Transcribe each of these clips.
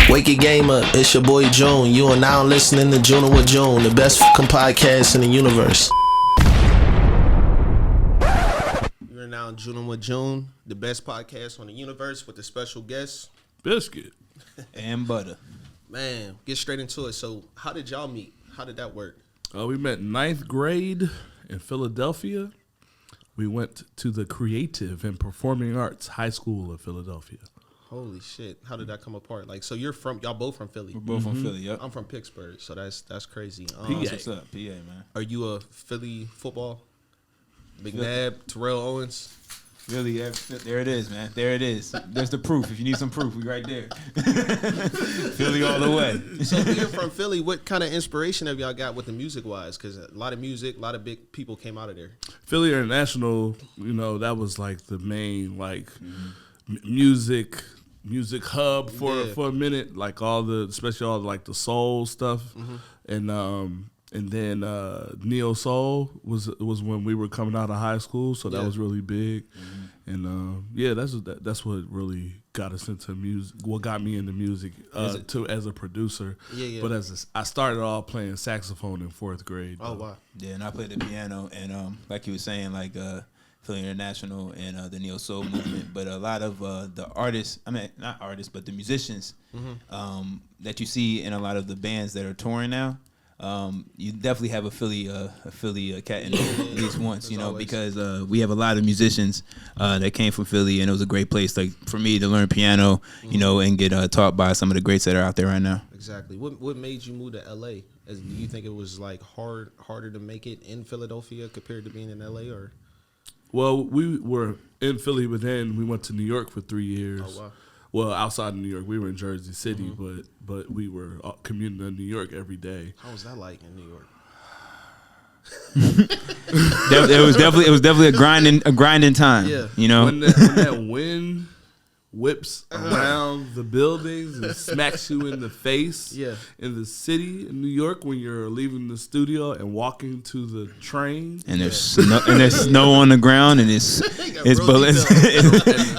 Wake your game up, it's your boy June. You are now listening to Junnin with June, the best fucking podcast in the universe. You are now Junnin with June, the best podcast on the universe with a special guest, Bizkit and Butta. Man, get straight into it. So, how did y'all meet? How did that work? We met ninth grade in Philadelphia. We went to the Creative and Performing Arts High School of Philadelphia. Holy shit! How did that come apart? Like, so y'all both from Philly? We're both from Philly. Yep. I'm from Pittsburgh, so that's crazy. PA. What's up, PA, man? Are you a Philly football? McNabb, Terrell Owens. Really, there it is, man. There it is. There's the proof. If you need some proof, we right there. Philly all the way. So being from Philly, what kind of inspiration have y'all got with the music-wise? Because a lot of music, a lot of big people came out of there. Philly International, that was like the main music hub for a minute. Like especially all like the soul stuff, and then neo soul was when we were coming out of high school, so that was really big. And that's what really got us into music. What got me into music as a producer. But I started off playing saxophone in 4th grade. Oh wow! Yeah, and I played the piano, and like you were saying, like Philly International and the neo soul movement. But a lot of the artists, not artists, but the musicians that you see in a lot of the bands that are touring now. You definitely have a Philly cat in there at least once, because we have a lot of musicians that came from Philly, and it was a great place, like for me to learn piano, and get taught by some of the greats that are out there right now. Exactly. What made you move to LA? Do you think it was like harder to make it in Philadelphia compared to being in LA, or? Well, we were in Philly, but then we went to New York for 3 years. Oh wow. Well, outside of New York, we were in Jersey City, but we were commuting to New York every day. How was that like in New York? It was definitely a grinding time. Yeah. When that wind whips around the buildings and smacks you in the face. Yeah. In the city in New York, when you're leaving the studio and walking to the train, and there's snow on the ground, and it's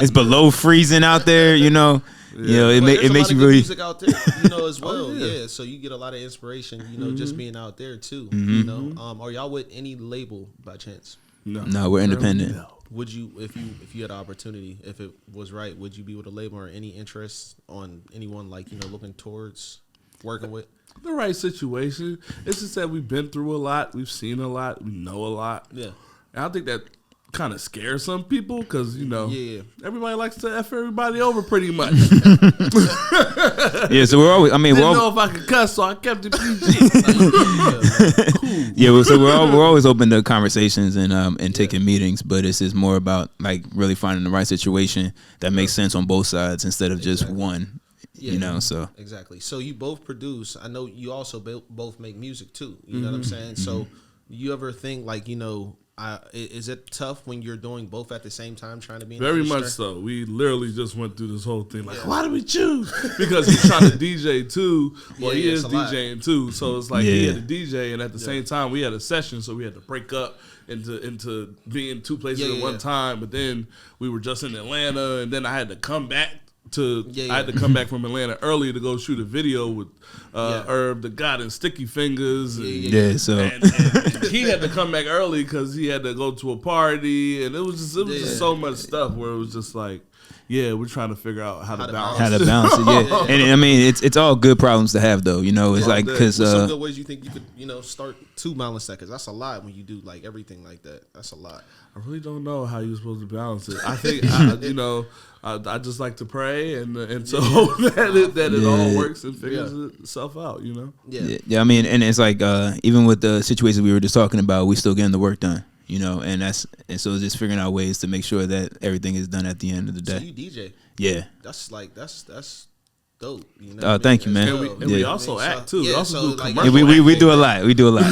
below freezing out there. It makes you really music out there, as well. Oh, yeah. So you get a lot of inspiration, just being out there too. Are y'all with any label by chance? No, we're independent. No. Would you, if you had an opportunity, if it was right, would you be with a label or any interest on anyone looking towards working with? The right situation. It's just that we've been through a lot, we've seen a lot, we know a lot. Yeah. And I think that kind of scares some people because, everybody likes to F everybody over pretty much. Yeah, so we're always, didn't know if I could cuss, so I kept it PG. Cool. Yeah, so we're always open to conversations and taking meetings, but it's just more about like really finding the right situation that makes sense on both sides instead of just one. So exactly. So you both produce. I know you also both make music too. You know what I'm saying? So you ever think is it tough when you're doing both at the same time, trying to be in very much so? We literally just went through this whole thing like, why did we choose? Because he's trying to DJ too. Well, he is DJing too, so it's like he had a DJ, and at the same time we had a session, so we had to break up into being two places at one time. But then we were just in Atlanta, and then I had to come back. I had to come back from Atlanta early to go shoot a video with Herb the God and Sticky Fingers. And he had to come back early because he had to go to a party, and it was just so much stuff where it was just like, we're trying to figure out how to balance it. And it's all good problems to have though. It's like because some good ways you think you could start 2 milliseconds. That's a lot when you do like everything like that. That's a lot. I really don't know how you're supposed to balance it. I think I just like to pray and so that it all works and figures itself out. Yeah. And it's like even with the situations we were just talking about, we still getting the work done. And so it's just figuring out ways to make sure that everything is done at the end of the day. So you DJ? Yeah. That's dope. Thank you, man. We also act too. We also do commercials. We do a lot. We do a lot.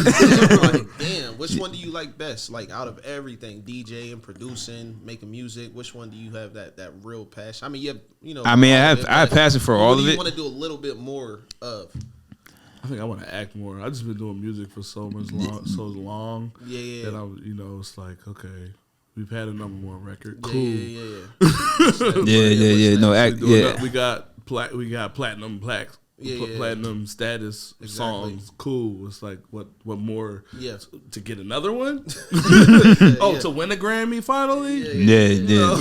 Damn, which one do you like best? Like out of everything, DJing, producing, making music, which one do you have that real passion? I have passion for all of it. You want to do a little bit more of? I think I want to act more. I've just been doing music for so long. Yeah. That I'm, it's like, okay, we've had a number one record. Cool. Yeah. Yeah. No, act. Yeah. We got we got platinum plaques. Platinum status songs. Cool. It's like what more? Yeah. To get another one? To win a Grammy finally? Yeah.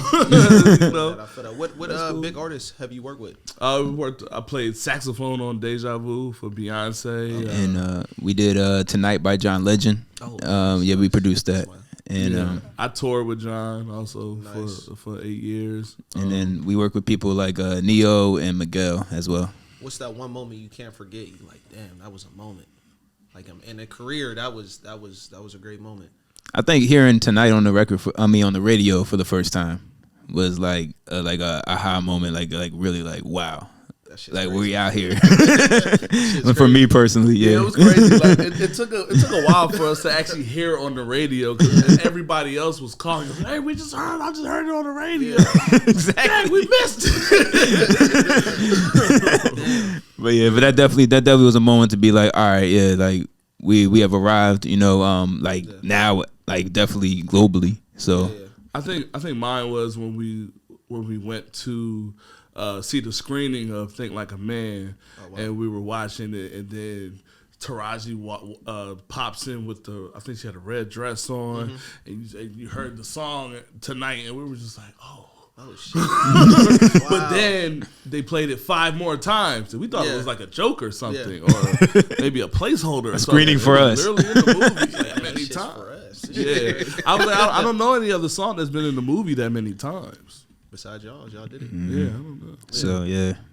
What big artists have you worked with? I played saxophone on Deja Vu for Beyonce. And we did Tonight by John Legend. We produced that. And I toured with John also for 8 years. And then we work with people like Neo and Miguel as well. What's that one moment you can't forget? You like, damn, that was a moment. Like in a career, that was a great moment. I think hearing Tonight on the record, on the radio for the first time, was like a aha moment. Like really like wow. Like crazy. We out here. For me personally, yeah. It was crazy. Like it took a while for us to actually hear it on the radio because everybody else was calling. Hey, I just heard it on the radio. Exactly. Dang, we missed it. but that definitely was a moment to be like, all right, yeah, like we have arrived, now, like definitely globally. So I think mine was when we went to see the screening of Think Like a Man, and we were watching it, and then Taraji pops in with I think she had a red dress on, and you heard the song Tonight, and we were just like, oh shit. Wow. But then they played it 5 more times, and we thought it was like a joke or something, or maybe a placeholder, a screening for us. Literally in the movie that many times. Yeah, I don't know any other song that's been in the movie that many times. Besides y'all did it. Yeah, I don't know. So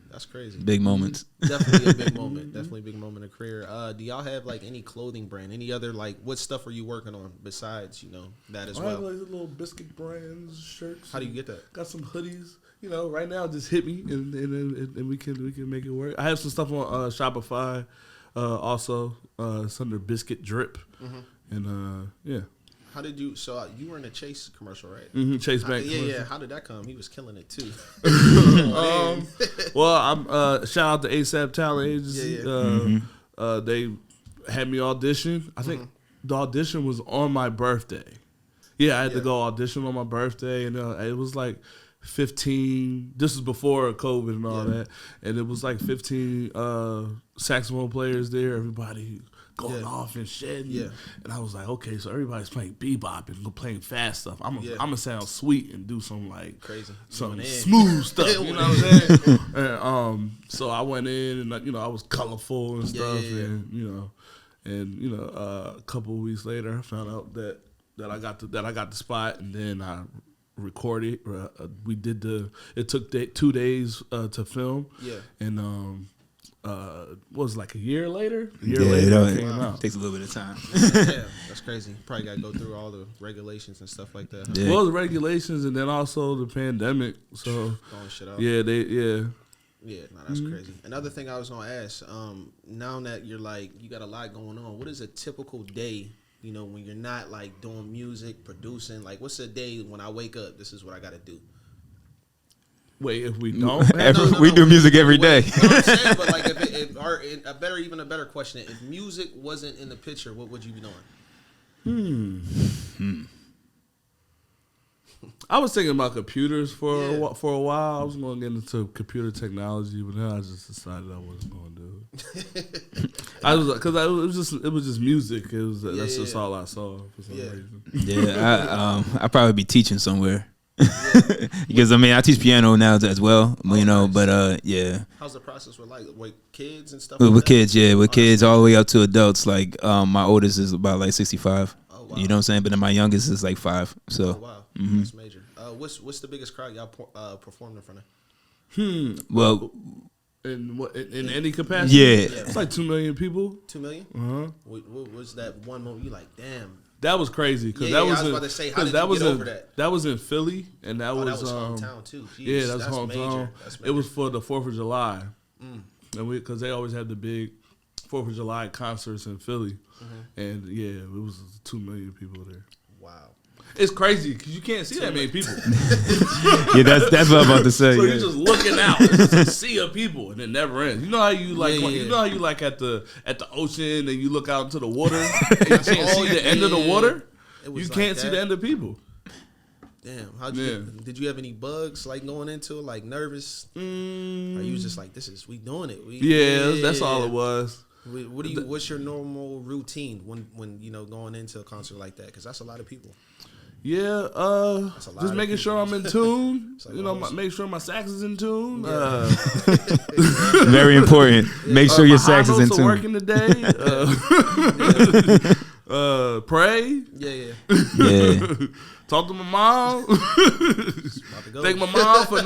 that's crazy. Big moments. Definitely a big moment. Definitely a big moment of career. Do y'all have like any clothing brand? Any other like what stuff are you working on besides that as well? I have like little Bizkit brands, shirts. How do you get that? Got some hoodies. Right now just hit me and we can make it work. I have some stuff on Shopify. Also, it's under Bizkit Drip, and yeah. How did you? So you were in a Chase commercial, right? Mm-hmm, Chase Bank. Yeah. How did that come? He was killing it too. Well, I'm shout out to ASAP Talent Agency. They had me audition. I think the audition was on my birthday. Yeah, I had to go audition on my birthday, and it was like 15. This is before COVID and all that, and it was like 15 saxophone players there. Everybody going off and shedding. And I was like, okay, so everybody's playing bebop and playing fast stuff. I'm gonna sound sweet and do some like crazy, some smooth stuff. You know what I'm saying? And, so I went in and I was colorful and stuff, and a couple of weeks later, I found out that I got the spot, and then I recorded. We did it took 2 days to film. And was like a year later? It came out. Takes a little bit of time. Yeah, that's crazy. Probably got to go through all the regulations and stuff like that. Huh? Yeah. Well, the regulations and then also the pandemic. So going shit out. Yeah, that's crazy. Another thing I was gonna ask, now that you're like you got a lot going on, what is a typical day? When you're not like doing music, producing, like what's a day when I wake up? This is what I got to do. Wait, if we don't, we do music every day. I'm saying, but like a better question: if music wasn't in the picture, what would you be doing? I was thinking about computers for a while. I was going to get into computer technology, but then I just decided I wasn't going to do it. It was just music. That's just all I saw for some reason. Yeah, I'd probably be teaching somewhere. Because I teach piano now as well, nice. But how's the process with kids and stuff? With kids, with kids all the way up to adults. Like my oldest is about like 65. Oh, wow. You know what I'm saying? But then my youngest is like 5. So wow, that's major. What's the biggest crowd y'all performed in front of? Well, in any capacity, it's like 2 million people. 2 million. What was that one moment you like? Damn. That was crazy because I was about to say, how did you get over that? That was in Philly, and that was hometown too. Jeez, yeah, that's hometown. It was for the 4th of July, and because they always have the big 4th of July concerts in Philly, and it was 2 million people there. Wow, it's crazy because you can't see that many people. Yeah, that's what I'm about to say. So you're just looking out, it's just a sea of people, and it never ends. You know how you like, you know how you like at the ocean, and you look out into the water, and you can't see the end of the water. You can't see the end of people. Damn, did you have any bugs like going into it, like nervous? Or you was just like, we doing it? That's all it was. What's your normal routine when going into a concert like that? Because that's a lot of people. Yeah, just making sure I'm in tune. Like make sure my sax is in tune. Yeah. Very important. Make sure your sax is in tune. Working today. Pray. Yeah. Talk to my mom. Thank my mom for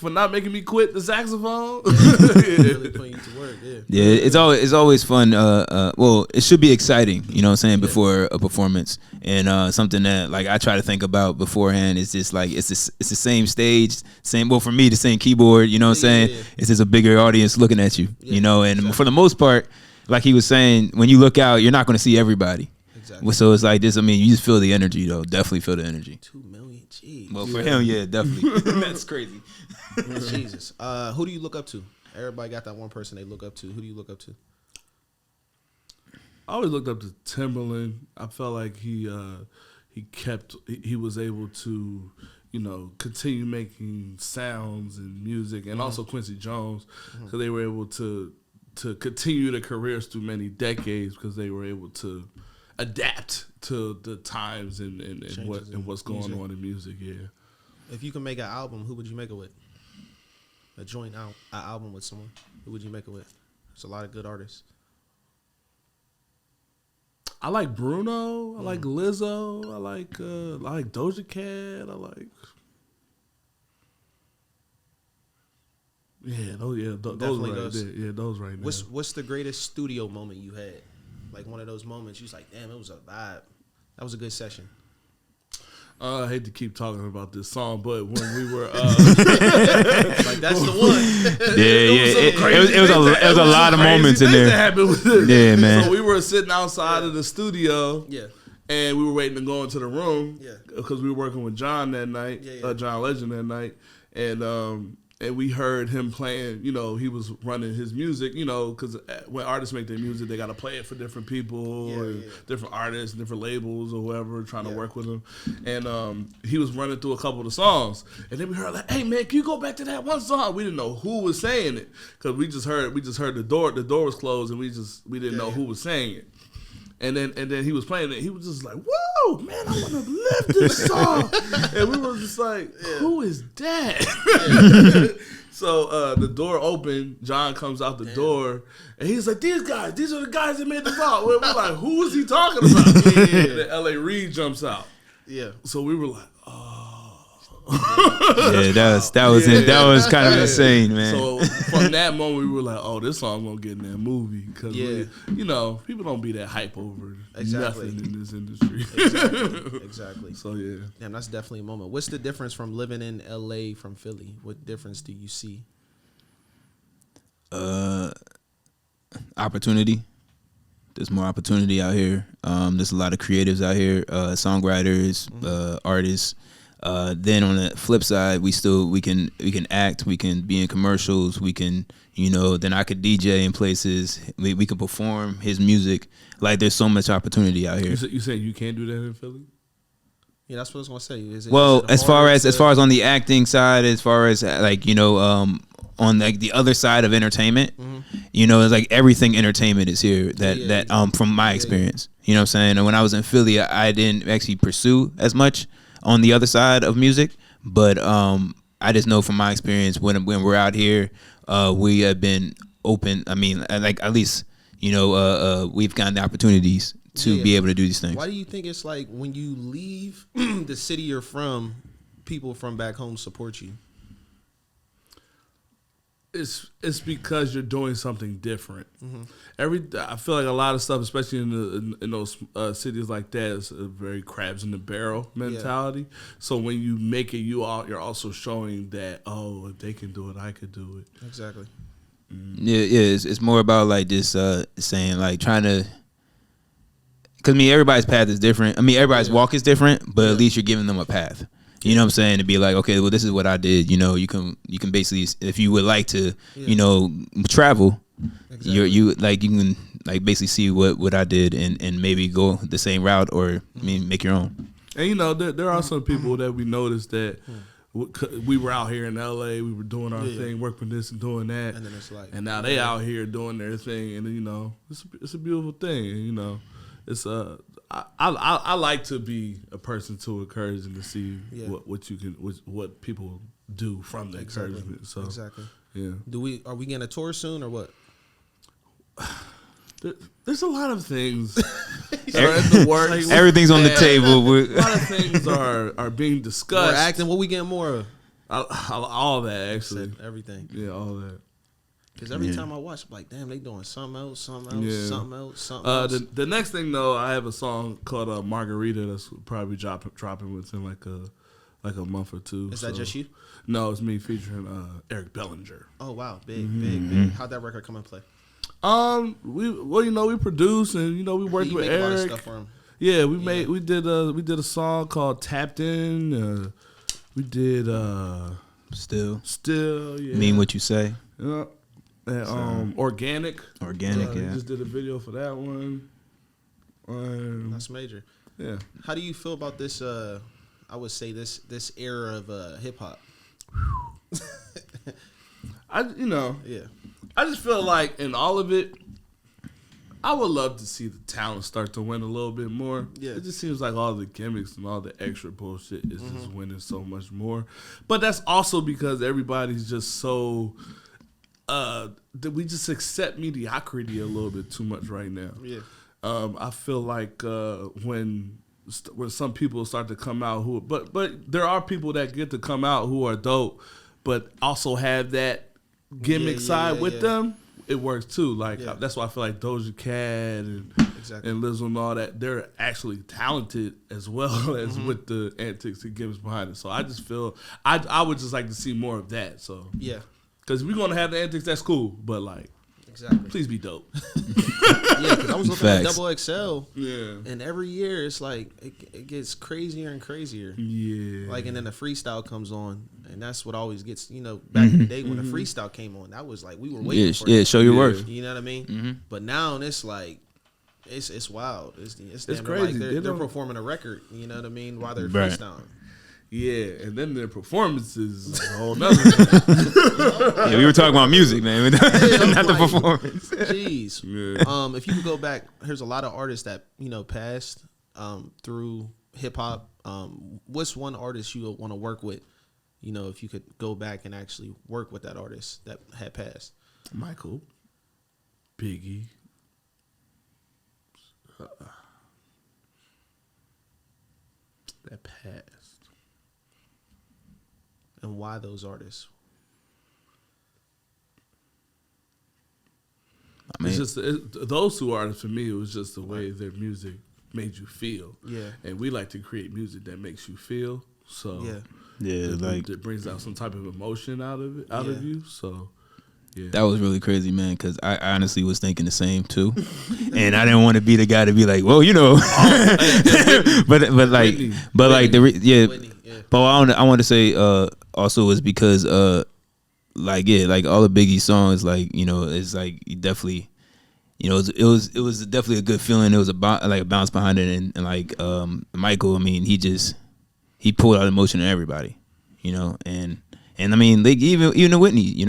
not making me quit the saxophone. Really putting you to work. Yeah, it's always fun. Well, it should be exciting. You know what I'm saying, before a performance, and something that like I try to think about beforehand is just like it's the same stage, same. Well, for me, the same keyboard. You know what I'm saying? Yeah. It's just a bigger audience looking at you. Yeah, and exactly. For the most part, like he was saying, when you look out, you're not going to see everybody. Exactly. So it's like this. I mean, you just feel the energy, though. Definitely feel the energy. 2 million, jeez. Well, for him, yeah, definitely. That's crazy. Jesus. Who do you look up to? Everybody got that one person they look up to. Who do you look up to? I always looked up to Timbaland. I felt like he was able to, continue making sounds and music, and also Quincy Jones, because they were able to continue their careers through many decades because they were able to adapt to the times and what's going on in music. Yeah. If you can make an album, who would you make it with? A joint album with someone. Who would you make it with? There's a lot of good artists. I like Bruno. I like Lizzo. I like Doja Cat. I like. Those right there. Yeah, those right there. What's the greatest studio moment you had? Like one of those moments you was like, damn, it was a vibe. That was a good session. I hate to keep talking about this song, but when we were like that's the one. It was a lot of moments in there. Yeah, man. So we were sitting outside of the studio. Yeah. And we were waiting to go into the room. Yeah. Because we were working with John that night. Yeah. John Legend that night. And we heard him playing, he was running his music, because when artists make their music, they got to play it for different people, different artists, different labels or whoever trying to work with them. And he was running through a couple of the songs. And then we heard like, hey, man, can you go back to that one song? We didn't know who was saying it because we just heard the door was closed and we didn't know who was saying it. And then he was playing it. He was just like, "Whoa, man, I want to live this song." And we were just like, "Who is that?" So the door opened. John comes out the door, and he's like, "These are the guys that made the song." We're like, "Who is he talking about?" And then L.A. Reid jumps out. Yeah. So we were like, "Oh." Yeah, that was kind of insane, man. So from that moment, we were like, "Oh, this song gonna get in that movie," because people don't be that hype over nothing in this industry. Exactly. So yeah, damn, that's definitely a moment. What's the difference from living in LA from Philly? What difference do you see? Opportunity. There's more opportunity out here. There's a lot of creatives out here, songwriters, artists. Then on the flip side, we can act, we can be in commercials, we can, then I could DJ in places, we could perform his music. Like there's so much opportunity out here. You say you can't do that in Philly? Yeah, that's what I was gonna say. As far as on the acting side, as far as like on like the other side of entertainment, it's like everything entertainment is here. From my experience, you know what I'm saying. And when I was in Philly, I didn't actually pursue as much on the other side of music, but I just know from my experience when we're out here, we have been open. I mean, like at least we've gotten the opportunities to be able to do these things. Why do you think it's like when you leave the city you're from, people from back home support you? It's because you're doing something different. I feel like a lot of stuff, especially in those cities like that, is a very crabs in the barrel mentality. So when you make it, you're also showing that if they can do it, I could do it. Exactly. Yeah. It's more about like just saying like trying to. Because everybody's path is different. Everybody's walk is different, but at least you're giving them a path. You know what I'm saying? To be like, okay, well, this is what I did. You can basically, if you would like to, travel, you can like basically see what I did and maybe go the same route or make your own. And there are some people that we noticed that we were out here in LA, we were doing our thing, working this and doing that, and then it's like, and now they out here doing their thing, and it's a beautiful thing. And, it's I like to be a person to encourage and to see what people do from the encouragement. So yeah. Are we getting a tour soon or what? There's a lot of things in the works. Everything's on the table. A lot of things are being discussed. More acting. What we getting more of? All that actually. Everything. Yeah, all that. Because every time I watch, I'm like, damn, they doing something else. Something else. The next thing though, I have a song called Margarita that's probably dropping within like a month or two. Is that just you? No, it's me featuring Eric Bellinger. Oh wow, big. How'd that record come and play? We produce and we worked with Eric. A lot of stuff for him. Yeah, we did a song called Tapped In. We did Still. Yeah. Mean What You Say. Yeah. And, Organic. We just did a video for that one. That's major. Yeah. How do you feel about this? I would say this era of hip hop. I just feel like in all of it, I would love to see the talent start to win a little bit more. Yeah. It just seems like all the gimmicks and all the extra bullshit is just winning so much more. But that's also because everybody's just so that we just accept mediocrity a little bit too much right now. Yeah. I feel like when some people start to come out but there are people that get to come out who are dope, but also have that gimmick side with them. It works too. Like that's why I feel like Doja Cat and Lizzo and all that, they're actually talented as well as with the antics and gimmicks behind it. So I just feel I would just like to see more of that. So yeah, because we're gonna have the antics, that's cool. But like, please be dope. Yeah, because I was looking at Double XL. Yeah, and every year it's like it gets crazier and crazier. Yeah, like and then the freestyle comes on. And that's what always gets, back in the day when the freestyle came on, that was like, we were waiting for it. Yeah, show your worth. You know what I mean? But now it's like, it's wild. It's crazy. Like they're performing a record, you know what I mean, while they're freestyling. Yeah, and then their performances is a whole nother thing. Yeah, we were talking about music, man, not the performance. Jeez. Yeah. If you could go back, there's a lot of artists that, passed through hip-hop. What's one artist you want to work with? If you could go back and actually work with that artist that had passed. Michael, Biggie. That passed. And why those artists? I mean, it's just those two artists for me. It was just the way their music made you feel. Yeah, and we like to create music that makes you feel. So it brings out some type of emotion out of you. So yeah, that was really crazy, man. Because I honestly was thinking the same too, and I didn't want to be the guy to be like, well, But I want to say also is because like all the Biggie songs, like it's like you definitely. It was definitely a good feeling. It was a bounce behind it, and like Michael, I mean, he pulled out emotion in everybody, and I mean, like even Whitney,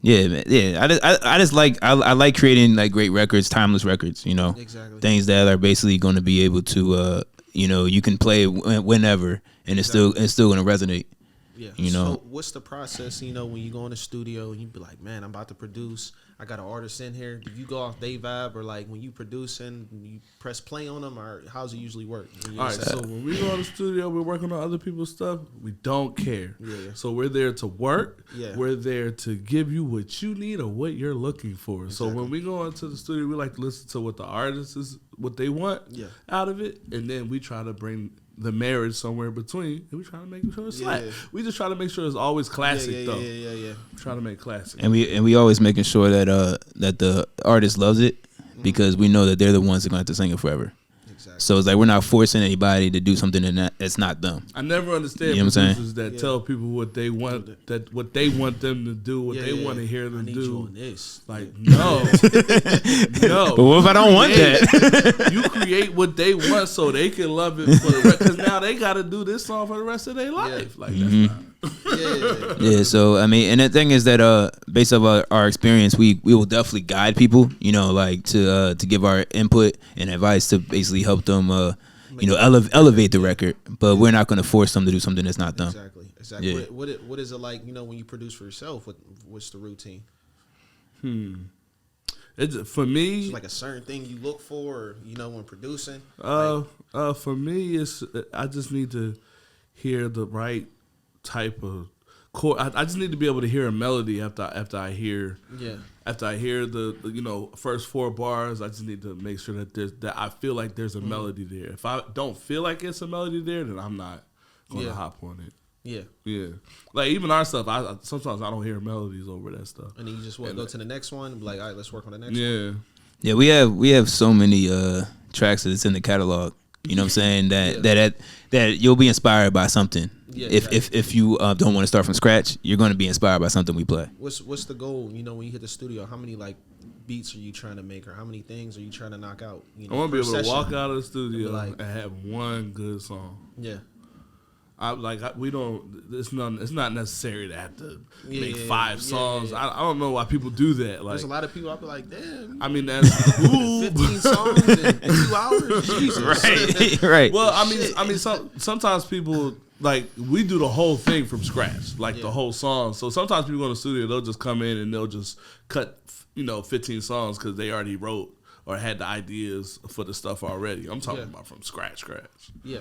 I just like I like creating like great records, timeless records, things that are basically going to be able to, you can play it whenever, and it's still going to resonate. Yeah. So what's the process? When you go in the studio and you be like, man, I'm about to produce. I got an artist in here. Do you go off they vibe, or like when you producing, you press play on them, or how's it usually work? All right. So when we go to the studio, we're working on other people's stuff. We don't care. Yeah. So we're there to work. Yeah. We're there to give you what you need or what you're looking for. Exactly. So when we go into the studio, we like to listen to what the artist is, what they want out of it, and then we try to bring the marriage somewhere between, and we try to make sure it's slap. We just try to make sure it's always classic though. Yeah. Try to make classic. And we always making sure that that the artist loves it, because we know that they're the ones that are going to have to sing it forever. Exactly. So it's like we're not forcing anybody to do something that's not them. I never understand producers that tell people what they want, what they want them to do, what they want to hear them do. You on this. Like no, no. But what if I don't want that? You create what they want so they can love it for the rest. Because now they got to do this song for the rest of their life. Like that's not. Yeah, so I mean, and the thing is that based off our experience, we will definitely guide people, like to give our input and advice to basically help them, elevate the record. But we're not going to force them to do something that's not them. Exactly. Yeah. What is it like? When you produce for yourself, what's the routine? It's for me. It's like a certain thing you look for, when producing. For me, I just need to hear the right type of chord. I just need to be able to hear a melody after I hear the first 4 bars. I just need to make sure that I feel like there's a melody there. If I don't feel like it's a melody there, then I'm not going to hop on it. Yeah. Like even our stuff, sometimes I don't hear melodies over that stuff. And then you just want to go to the next one and be like, all right, let's work on the next one. Yeah, we have so many tracks that's in the catalog. You know what I'm saying? That you'll be inspired by something. Yeah, if you don't want to start from scratch, you're going to be inspired by something we play. What's the goal? When you hit the studio, how many beats are you trying to make, or how many things are you trying to knock out? I want to be able to walk out of the studio and have one good song. Yeah. It's not necessary to have to make 5 songs. Yeah. I don't know why people do that. Like, there's a lot of people I'll be like, damn. I mean, that's cool. 15 songs in 2 hours. Jesus. Right. Well, I mean, sometimes people we do the whole thing from scratch, the whole song. So sometimes people go to the studio, they'll just come in and they'll just cut 15 songs because they already wrote or had the ideas for the stuff already. I'm talking about from scratch. Yeah.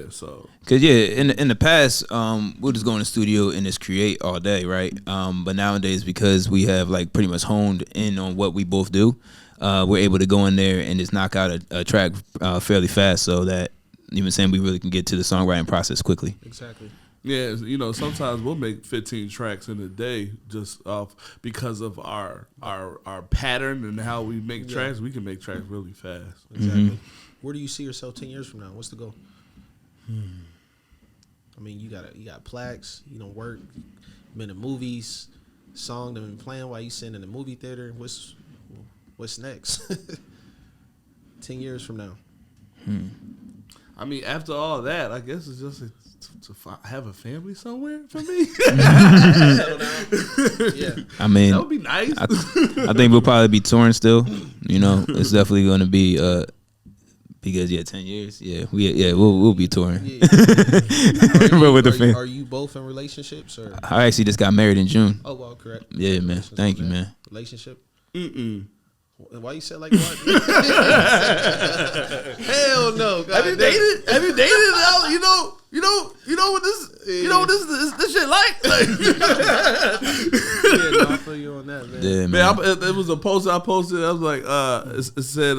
So because in the past, we'll just go in the studio and just create all day, right? But nowadays, because we have pretty much honed in on what we both do, we're able to go in there and just knock out a track fairly fast, so that even saying we really can get to the songwriting process quickly. Exactly. Yeah, sometimes we'll make 15 tracks in a day just off because of our pattern and how we make tracks. We can make tracks really fast. Exactly. Mm-hmm. Where do you see yourself 10 years from now? What's the goal? I mean, you got plaques. Work. Been in movies. Song that been playing while you sitting in the movie theater. What's next? 10 years from now. I mean, after all that, I guess it's just to have a family somewhere for me. Yeah. I mean, that would be nice. I think we'll probably be touring still. It's definitely going to be because 10 years. We'll be touring. Yeah. Are you both in relationships or? I actually just got married in June. Oh well, correct. Yeah, man. Thank you, man. Relationship? Why you said like what? Hell no. God, have you dated? Have you dated? You know what this? Yeah. You know what this shit like? Yeah, no, I feel you on that, man. Yeah, man. It was a post I posted. I was like, it said,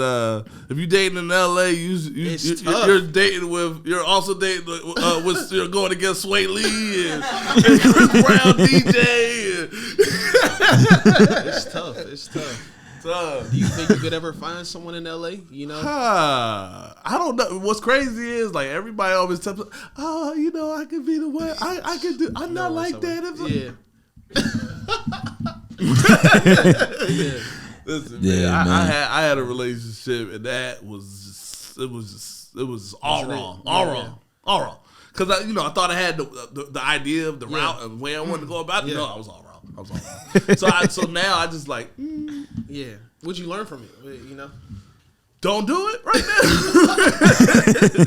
if you dating in LA, you're dating with, you're also dating with, you're going against Sway Lee and Chris Brown DJ. It's tough. It's tough. Do you think you could ever find someone in LA? You know, I don't know. What's crazy is like everybody always tells me, "Oh, I could be the one. I could do. I'm not like that." Yeah. Listen, man, I had a relationship and that was it was all wrong, all wrong. Because I thought I had the idea of the route and the way I wanted to go about it. No, I was all wrong. So now I just like, yeah. What'd you learn from it? Don't do it right now.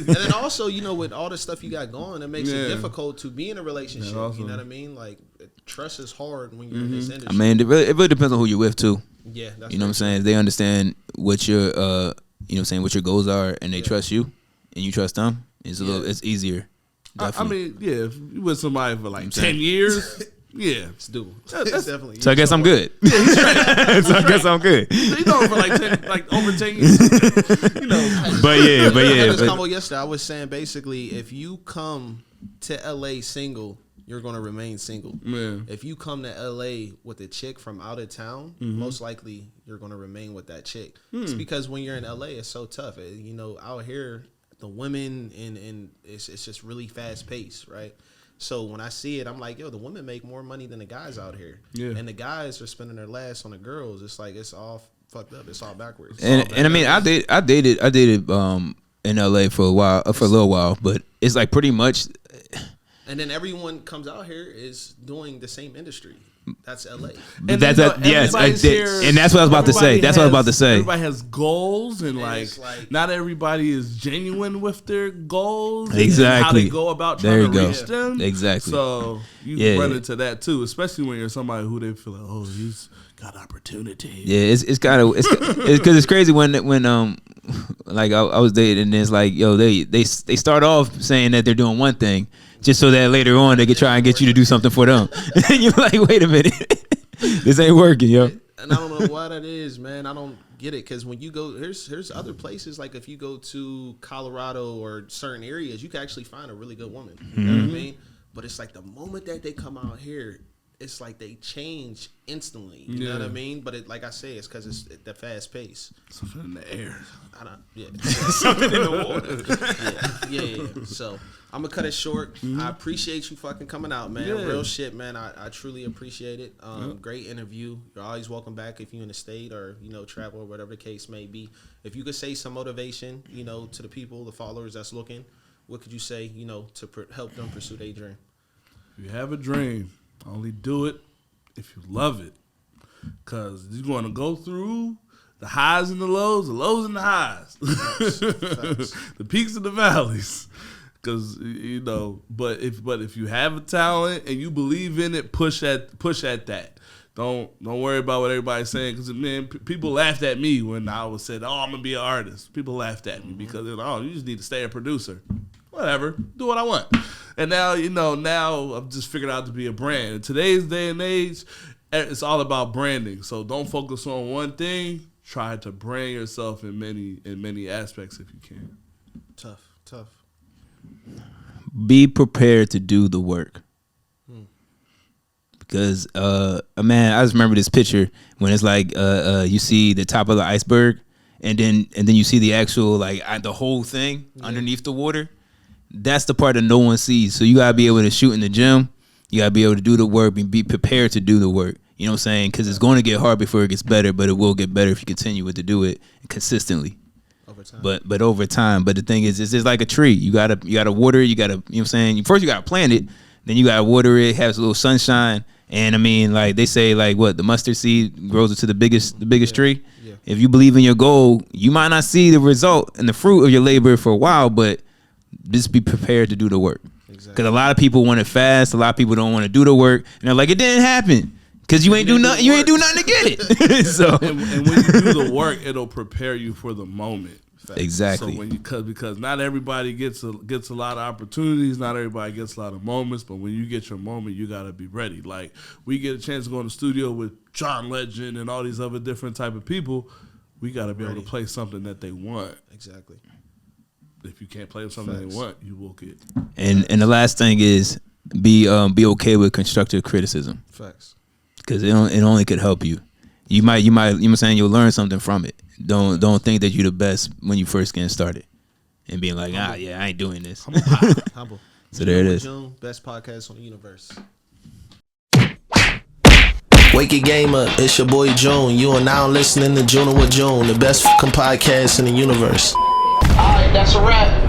And then also, with all the stuff you got going, it makes it difficult to be in a relationship. You know what I mean? Like, trust is hard when you're in this industry. I mean, it really depends on who you're with too. Yeah, that's you know what I'm saying. If they understand what your, what your goals are, and they trust you, and you trust them, it's easier. I mean, if you with somebody for like 10 years. Yeah, it's doable. That's definitely. So I guess I'm good. Yeah, he's right. So I guess I'm good. You know, for like over 10 years. But I had this combo yesterday. I was saying basically, if you come to LA single you're gonna remain single. Yeah. If you come to LA with a chick from out of town, most likely you're gonna remain with that chick. It's because when you're in LA, it's so tough. You know, out here, the women and it's just really fast paced, right? So when I see it, I'm like, yo, the women make more money than the guys out here. Yeah. And the guys are spending their last on the girls. It's like it's all fucked up. It's all backwards. And I mean, I dated in LA for a little while, but it's like pretty much. And then everyone comes out here is doing the same industry. That's LA. And that's and that's what I was about to say. Everybody has goals, and like not everybody is genuine with their goals. Exactly. And how they go about trying to reach them. Exactly. So you run into that too, especially when you're somebody who they feel like, oh, he's got opportunity. Yeah, it's kind of because it's crazy when like I was dating, and it's like, yo, they start off saying that they're doing one thing, just so that later on they can try and get you to do something for them. And you're like, wait a minute, this ain't working, yo. And I don't know why that is, man. I don't get it, because when you go, there's other places, like if you go to Colorado or certain areas, you can actually find a really good woman. You know what I mean? But it's like the moment that they come out here, it's like they change instantly. You know what I mean? But it, like I say, it's because it's the fast pace. Something in the air. Something in the water. Yeah. So I'm gonna cut it short. I appreciate you fucking coming out, man. Yeah. Real shit, man. I truly appreciate it. Great interview. You're always welcome back if you're in the state or travel or whatever the case may be. If you could say some motivation, to the people, the followers that's looking, what could you say, to help them pursue their dream? If you have a dream, only do it if you love it, because you're going to go through the highs and the lows and the highs, the peaks and the valleys. Because but if you have a talent and you believe in it, push at that. Don't worry about what everybody's saying. Because man, people laughed at me when I was said, "Oh, I'm gonna be an artist." People laughed at me because they're like, "Oh, you just need to stay a producer." Whatever, do what I want. And now, now I've just figured out to be a brand. In today's day and age, it's all about branding. So don't focus on one thing. Try to brand yourself in many aspects if you can. Tough. Be prepared to do the work. Because, man, I just remember this picture when it's like you see the top of the iceberg, and then you see the actual, like, the whole thing underneath the water. That's the part that no one sees. So you gotta be able to shoot in the gym. You gotta be able to do the work and be prepared to do the work. You know what I'm saying? Because it's going to get hard before it gets better, but it will get better if you continue to do it consistently. Over time. But over time. But the thing is, it's just like a tree. You gotta water it. You gotta, you know what I'm saying? First you gotta plant it, then you gotta water it. Has a little sunshine. And I mean, like they say, like what the mustard seed grows into the biggest tree. Yeah. If you believe in your goal, you might not see the result and the fruit of your labor for a while, but just be prepared to do the work. Because a lot of people want it fast. A lot of people don't want to do the work, and they're like, it didn't happen because you ain't do nothing. You ain't do nothing to get it. So and when you do the work, it'll prepare you for the moment. Exactly. So because not everybody gets a lot of opportunities, not everybody gets a lot of moments, but when you get your moment, you gotta be ready. Like we get a chance to go in the studio with John Legend and all these other different type of people, we gotta be able to play something that they want. Exactly. If you can't play something they want, you will get. And the last thing is be okay with constructive criticism. Facts. Because it only could help you. You know what I'm saying, you'll learn something from it. Don't think that you're the best when you first getting started, and being like, I ain't doing this. Humble. So there it is. June, best podcast on the universe. Wake your game up, it's your boy June. You are now listening to Junne with June, the best fucking podcast in the universe. Alright, that's a wrap.